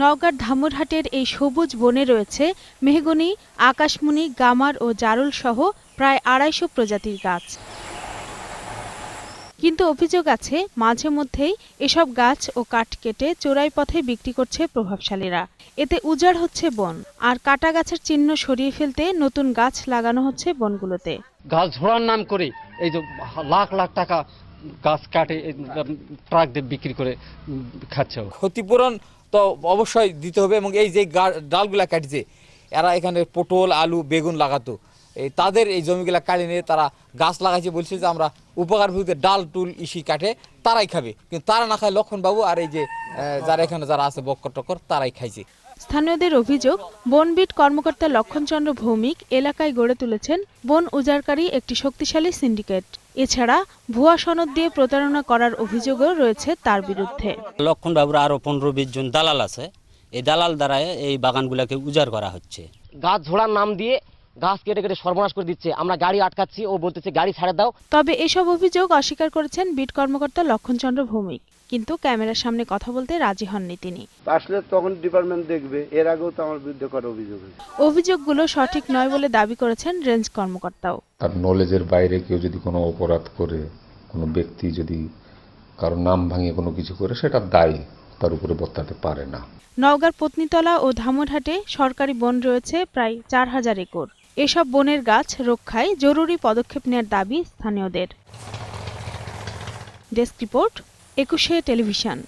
নওগাঁর ধামুরহাটের এই সবুজ বনে রয়েছে মেহগনি, আকাশমণি, গামার ও জারুল সহ প্রায় ২৫০ প্রজাতির গাছ। কিন্তু অভিযোগ আছে, মাঝে মধ্যেই এসব গাছ ও কাঠ কেটে চোরাই পথে বিক্রি করছে প্রভাবশালীরা। এতে উজাড় হচ্ছে বন, আর কাটা গাছের চিহ্ন সরিয়ে ফেলতে নতুন গাছ লাগানো হচ্ছে বনগুলোতে। গাছ ঝোড়ার নাম করে এই যে লাখ লাখ টাকা গাছ কাটে ট্রাক দিয়ে বিক্রি করে খাচ্ছে। ক্ষতিপূরণ তো অবশ্যই দিতে হবে, এবং এই যে ডালগুলা কাটছে, এরা এখানে পটল, আলু, বেগুন লাগাতো, এই তাদের এই জমিগুলা কাটে নিয়ে তারা গাছ লাগাইছে, বলছে যে আমরা উপকার ভিত্তিতে ডাল টুল ইসি কাটে তারাই খাবে, কিন্তু তারা না খায় লক্ষণবাবু আর এই যে যারা এখানে যারা আছে বক্কর টক্কর তারাই খাইছে। স্থানীয়দের অভিযোগ, বনবিট কর্মকর্তা লক্ষণচন্দ্র ভৌমিক এলাকায় গড়ে তুলেছেন বন উজাড়কারী একটি শক্তিশালী সিন্ডিকেট। এছাড়া ভুয়া সনদ দিয়ে প্রতারণা করার অভিযোগও রয়েছে তার বিরুদ্ধে। লক্ষণবাবুর আরো ১৫-২০ জন দালাল আছে, এই দালাল দ্বারা এই বাগানগুলোকে উজাড় করা হচ্ছে। গাছ ঝোড়ার নাম দিয়ে গাছ কেটে কেটে সর্বনাশ করে দিচ্ছে, আমরা গাড়ি আটকাচ্ছি, ও বলতেছে গাড়ি ছেড়ে দাও। তবে এসব অভিযোগ অস্বীকার করেছেন বিট কর্মকর্তা লক্ষণচন্দ্র ভৌমিক, কিন্তু ক্যামেরার সামনে কথা বলতে রাজি হননি তিনি। আসলে তখন ডিপার্টমেন্ট দেখবে, এর আগেও তো আমার বিরুদ্ধে করা অভিযোগ হয়েছে। অভিযোগগুলো সঠিক নয় বলে দাবি করেছেন রেঞ্জ কর্মকর্তাও। তার নলেজের বাইরে কেউ যদি কোনো অপরাধ করে, কোনো ব্যক্তি যদি কারো নাম ভাঙিয়ে কোনো কিছু করে, সেটা দায়ী তার উপরে বর্তাতে পারে না। নওগাঁর পত্নীতলা ও ধামুরহাটে সরকারি বন রয়েছে প্রায় ৪,০০০ একর। এসব বনের গাছ রক্ষায় জরুরি পদক্ষেপ নেওয়ার দাবি স্থানীয়দের। ডেস্ক রিপোর্ট, ২১শে টেলিভিশন।